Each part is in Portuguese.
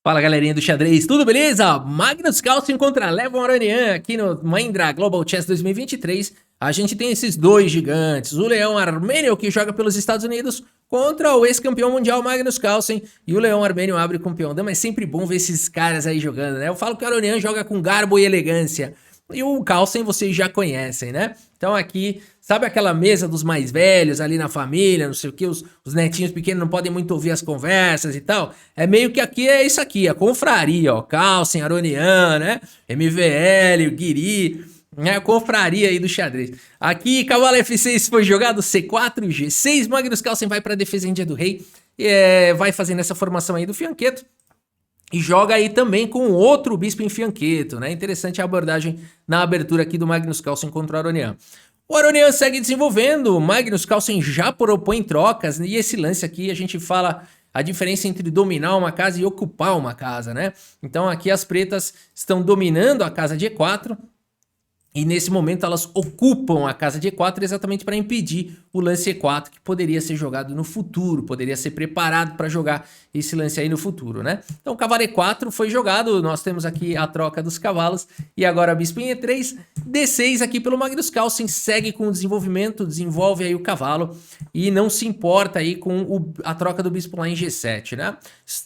Fala galerinha do xadrez, tudo beleza? Magnus Carlsen contra Levon Aronian aqui no Mahindra Global Chess 2023. A gente tem esses dois gigantes, o Leão Armênio que joga pelos Estados Unidos contra o ex-campeão mundial Magnus Carlsen, e o Leão Armênio abre com o peão dama. É sempre bom ver esses caras aí jogando, né? Eu falo que o Aronian joga com garbo e elegância, e o Carlsen vocês já conhecem, né? Então aqui, sabe aquela mesa dos mais velhos ali na família, não sei o que, os netinhos pequenos não podem muito ouvir as conversas e tal? É meio que aqui é isso aqui, a confraria, ó, Carlsen, Aronian, né? MVL, o Guiri, né? A confraria aí do xadrez. Aqui, cavalo F6 foi jogado, C4, G6, Magnus Carlsen vai pra defesa índia do rei, vai fazendo essa formação aí do fianqueto. E joga aí também com outro bispo em fianqueto, né? Interessante a abordagem na abertura aqui do Magnus Carlsen contra o Aronian. O Aronian segue desenvolvendo, o Magnus Carlsen já propõe trocas, e esse lance aqui a gente fala a diferença entre dominar uma casa e ocupar uma casa, né? Então aqui as pretas estão dominando a casa de E4, e nesse momento elas ocupam a casa de E4 exatamente para impedir o lance E4 que poderia ser jogado no futuro, poderia ser preparado para jogar esse lance aí no futuro, né? Então cavalo E4 foi jogado, nós temos aqui a troca dos cavalos, e agora bispo em E3, D6 aqui pelo Magnus Carlsen, segue com o desenvolvimento, desenvolve aí o cavalo e não se importa aí com a troca do bispo lá em G7, né?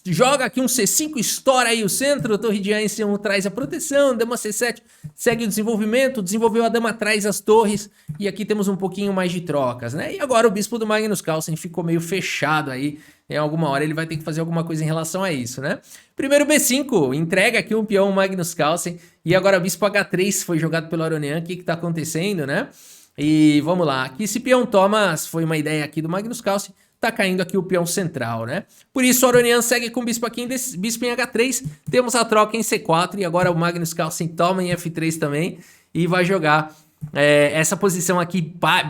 Joga aqui um C5, estoura aí o centro, torre de A1 traz a proteção, dama C7 segue o desenvolvimento, desenvolveu a dama atrás as torres, e aqui temos um pouquinho mais de trocas, né? E agora o bispo do Magnus Carlsen ficou meio fechado aí, em alguma hora ele vai ter que fazer alguma coisa em relação a isso, né? Primeiro B5, entrega aqui um peão Magnus Carlsen, e agora o bispo H3 foi jogado pelo Aronian. O que tá acontecendo, né? E vamos lá, aqui esse peão toma, foi uma ideia aqui do Magnus Carlsen, tá caindo aqui o peão central, né? Por isso o Aronian segue com o bispo aqui bispo em H3, temos a troca em C4, e agora o Magnus Carlsen toma em F3 também, e vai jogar essa posição aqui,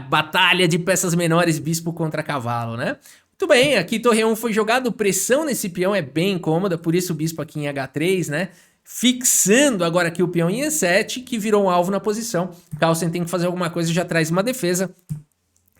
batalha de peças menores, bispo contra cavalo, né? Muito bem, aqui torre 1 foi jogado, pressão nesse peão é bem cômoda, por isso o bispo aqui em H3, né? Fixando agora aqui o peão em E7, que virou um alvo na posição. Carlsen tem que fazer alguma coisa e já traz uma defesa.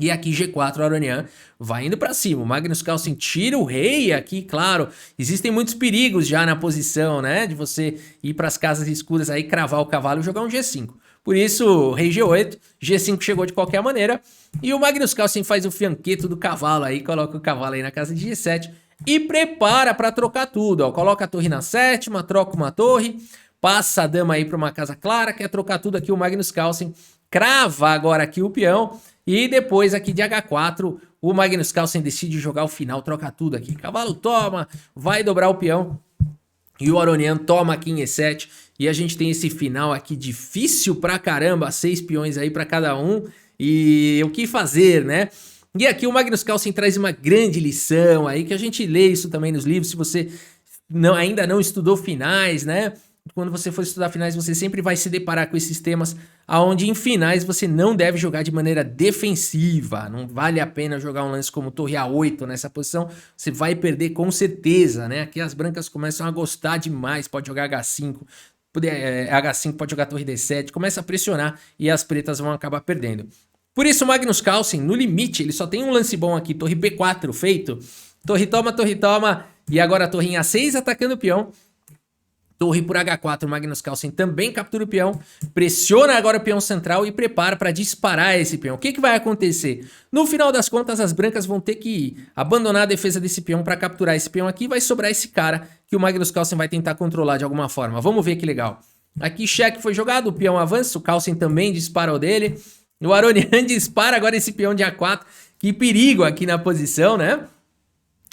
E aqui G4, o Aronian vai indo para cima. O Magnus Carlsen tira o rei aqui, claro. Existem muitos perigos já na posição, né? De você ir para as casas escuras aí, cravar o cavalo e jogar um G5. Por isso, rei G8, G5 chegou de qualquer maneira. E o Magnus Carlsen faz o fianqueto do cavalo aí, coloca o cavalo aí na casa de G7 e prepara para trocar tudo. Ó. Coloca a torre na sétima, troca uma torre, passa a dama aí para uma casa clara, quer trocar tudo aqui o Magnus Carlsen. Crava agora aqui o peão, e depois aqui de H4, o Magnus Carlsen decide jogar o final, troca tudo aqui. Cavalo toma, vai dobrar o peão, e o Aronian toma aqui em E7, e a gente tem esse final aqui difícil pra caramba, 6 peões aí pra cada um, e o que fazer, né? E aqui o Magnus Carlsen traz uma grande lição aí, que a gente lê isso também nos livros, se você ainda não estudou finais, né? Quando você for estudar finais, você sempre vai se deparar com esses temas, onde em finais você não deve jogar de maneira defensiva. Não vale a pena jogar um lance como torre A8 nessa posição, você vai perder com certeza, né? Aqui as brancas começam a gostar demais, pode jogar H5, H5 pode jogar torre D7, começa a pressionar e as pretas vão acabar perdendo. Por isso o Magnus Carlsen, no limite, ele só tem um lance bom aqui, torre B4 feito, torre toma, e agora a torre em A6 atacando o peão. Torre por H4, Magnus Carlsen também captura o peão, pressiona agora o peão central e prepara para disparar esse peão. O que vai acontecer? No final das contas, as brancas vão ter que abandonar a defesa desse peão para capturar esse peão aqui, vai sobrar esse cara que o Magnus Carlsen vai tentar controlar de alguma forma. Vamos ver que legal. Aqui cheque foi jogado, o peão avança, o Carlsen também dispara o dele, o Aronian dispara agora esse peão de A4, que perigo aqui na posição, né?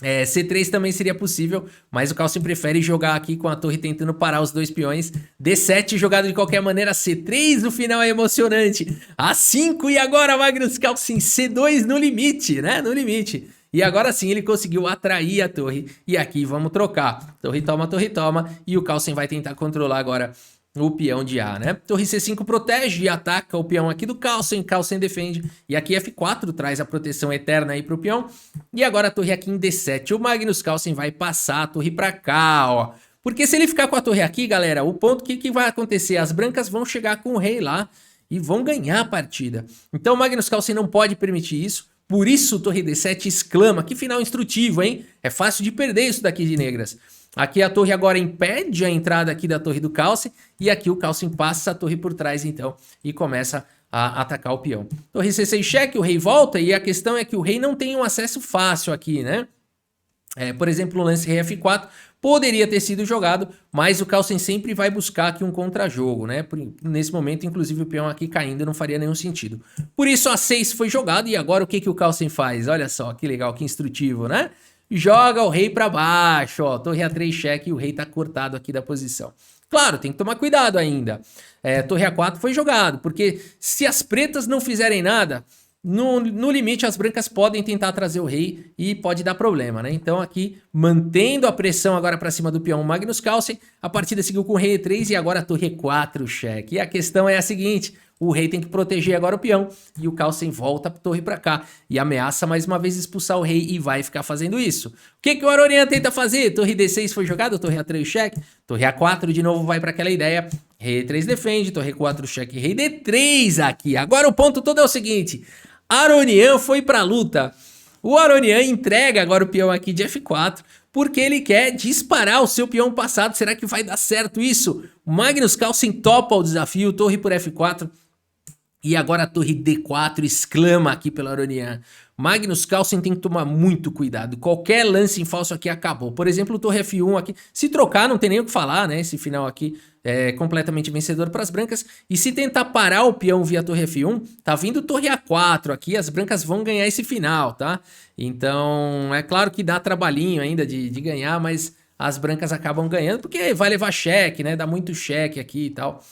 C3 também seria possível, mas o Carlsen prefere jogar aqui com a torre tentando parar os dois peões. D7 jogado de qualquer maneira, C3 no final é emocionante. A5 e agora Magnus Carlsen C2 no limite, né? No limite. E agora sim ele conseguiu atrair a torre. E aqui vamos trocar. Torre toma. E o Carlsen vai tentar controlar agora o peão de A, né? Torre C5 protege e ataca o peão aqui do Carlsen. Carlsen defende. E aqui F4 traz a proteção eterna aí pro peão. E agora a torre aqui em D7. O Magnus Carlsen vai passar a torre pra cá, ó. Porque se ele ficar com a torre aqui, galera, o ponto que vai acontecer? As brancas vão chegar com o rei lá e vão ganhar a partida. Então o Magnus Carlsen não pode permitir isso. Por isso o torre D7 exclama. Que final instrutivo, hein? É fácil de perder isso daqui de negras. Aqui a torre agora impede a entrada aqui da torre do Calcem, e aqui o Calcem passa a torre por trás, então, e começa a atacar o peão. Torre C6 cheque, o rei volta, e a questão é que o rei não tem um acesso fácil aqui, né? Por exemplo, o lance rei F4 poderia ter sido jogado, mas o Calcem sempre vai buscar aqui um contra-jogo, né? Nesse momento, inclusive, o peão aqui caindo não faria nenhum sentido. Por isso, a 6 foi jogado, e agora o que o Calcem faz? Olha só, que legal, que instrutivo, né? Joga o rei para baixo, ó, torre A3 cheque, e o rei tá cortado aqui da posição. Claro, tem que tomar cuidado ainda. Torre A4 foi jogado, porque se as pretas não fizerem nada, no limite as brancas podem tentar trazer o rei e pode dar problema, né? Então aqui, mantendo a pressão agora para cima do peão Magnus Carlsen, a partida seguiu com o rei E3 e agora a torre E4 cheque. E a questão é a seguinte, o rei tem que proteger agora o peão e o Carlsen volta a torre para cá e ameaça mais uma vez expulsar o rei e vai ficar fazendo isso. O que o Aronian tenta fazer? Torre D6 foi jogada, torre A3 cheque, torre A4 de novo vai para aquela ideia, rei E3 defende, torre E4 cheque, rei D3 aqui. Agora o ponto todo é o seguinte, Aronian foi pra luta. O Aronian entrega agora o peão aqui de F4, porque ele quer disparar o seu peão passado. Será que vai dar certo isso? Magnus Carlsen topa o desafio, torre por F4. E agora a torre D4 exclama aqui pelo Aronian. Magnus Carlsen tem que tomar muito cuidado. Qualquer lance em falso aqui acabou. Por exemplo, torre F1 aqui. Se trocar, não tem nem o que falar, né? Esse final aqui é completamente vencedor para as brancas. E se tentar parar o peão via torre F1, tá vindo torre A4 aqui. As brancas vão ganhar esse final, tá? Então, é claro que dá trabalhinho ainda de ganhar, mas as brancas acabam ganhando, porque vai levar cheque, né? Dá muito cheque aqui e tal.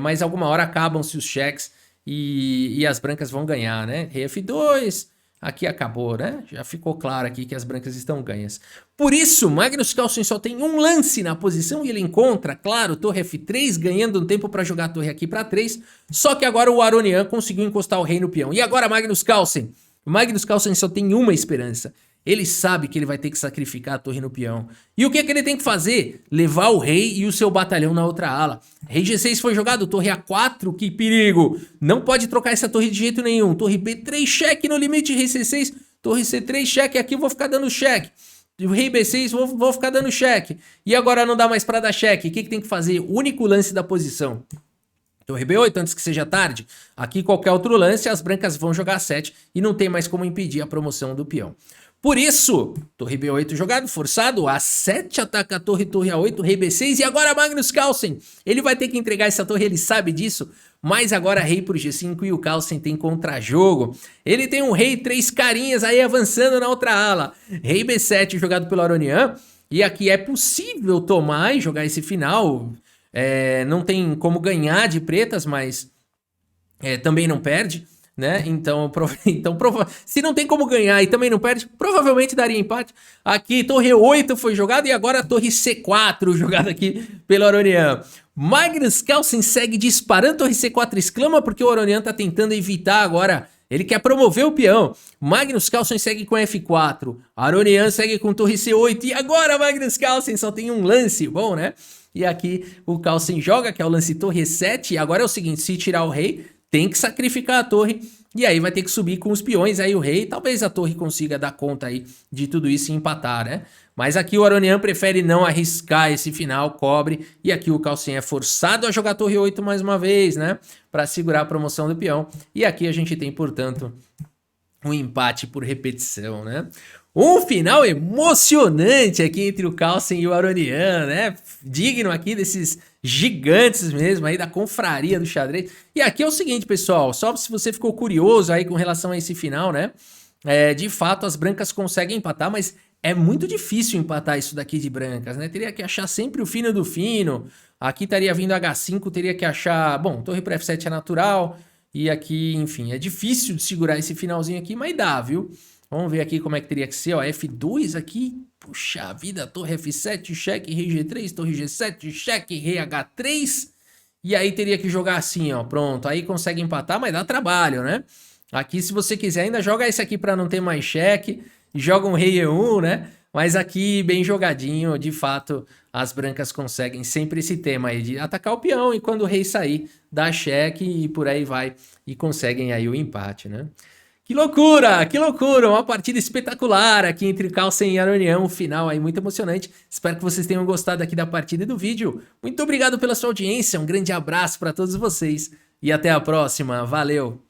Mas alguma hora acabam-se os cheques e as brancas vão ganhar, né? Rei F2... Aqui acabou, né? Já ficou claro aqui que as brancas estão ganhas. Por isso, Magnus Carlsen só tem um lance na posição e ele encontra, claro, torre F3, ganhando um tempo para jogar a torre aqui para 3. Só que agora o Aronian conseguiu encostar o rei no peão. E agora Magnus Carlsen? O Magnus Carlsen só tem uma esperança. Ele sabe que ele vai ter que sacrificar a torre no peão. E o que ele tem que fazer? Levar o rei e o seu batalhão na outra ala. Rei G6 foi jogado, torre A4, que perigo. Não pode trocar essa torre de jeito nenhum. Torre B3, cheque no limite, rei C6. Torre C3, cheque, aqui eu vou ficar dando cheque. Rei B6, vou ficar dando cheque. E agora não dá mais pra dar cheque. O que tem que fazer? Único lance da posição. Torre B8, antes que seja tarde. Aqui qualquer outro lance, as brancas vão jogar 7 e não tem mais como impedir a promoção do peão. Por isso, torre B8 jogado, forçado, A7 ataca a torre, torre A8, rei B6 e agora Magnus Carlsen. Ele vai ter que entregar essa torre, ele sabe disso, mas agora rei por G5 e o Carlsen tem contra-jogo. Ele tem um rei 3 carinhas aí avançando na outra ala. Rei B7 jogado pelo Aronian e aqui é possível tomar e jogar esse final. Não tem como ganhar de pretas, mas também não perde. Né? Então, se não tem como ganhar e também não perde, provavelmente daria empate. Aqui, torre 8 foi jogada e agora a torre C4 jogada aqui pelo Aronian. Magnus Carlsen segue disparando, torre C4 exclama porque o Aronian tá tentando evitar agora. Ele quer promover o peão. Magnus Carlsen segue com F4. Aronian segue com torre C8 e agora Magnus Carlsen só tem um lance, bom, né? E aqui o Carlsen joga, que é o lance torre E7 e agora é o seguinte, se tirar o rei, tem que sacrificar a torre e aí vai ter que subir com os peões aí o rei. Talvez a torre consiga dar conta aí de tudo isso e empatar, né? Mas aqui o Aronian prefere não arriscar esse final, cobre. E aqui o Carlsen é forçado a jogar torre 8 mais uma vez, né? Para segurar a promoção do peão. E aqui a gente tem, portanto, um empate por repetição, né? Um final emocionante aqui entre o Carlsen e o Aronian, né? Digno aqui desses gigantes mesmo aí da confraria do xadrez. E aqui é o seguinte, pessoal, só se você ficou curioso aí com relação a esse final, né? De fato, as brancas conseguem empatar, mas é muito difícil empatar isso daqui de brancas, né? Teria que achar sempre o fino do fino. Aqui estaria vindo H5, teria que achar... Bom, torre para F7 é natural. E aqui, enfim, é difícil de segurar esse finalzinho aqui, mas dá, viu? Vamos ver aqui como é que teria que ser, ó, F2 aqui, puxa vida, torre F7, cheque, rei G3, torre G7, cheque, rei H3, e aí teria que jogar assim, ó, pronto, aí consegue empatar, mas dá trabalho, né? Aqui, se você quiser, ainda joga esse aqui para não ter mais cheque, joga um rei E1, né? Mas aqui, bem jogadinho, de fato, as brancas conseguem sempre esse tema aí de atacar o peão e quando o rei sair, dá cheque e por aí vai, e conseguem aí o empate, né? Que loucura, uma partida espetacular aqui entre Carlsen e Aronian, um final aí muito emocionante. Espero que vocês tenham gostado aqui da partida e do vídeo. Muito obrigado pela sua audiência, um grande abraço para todos vocês e até a próxima, valeu!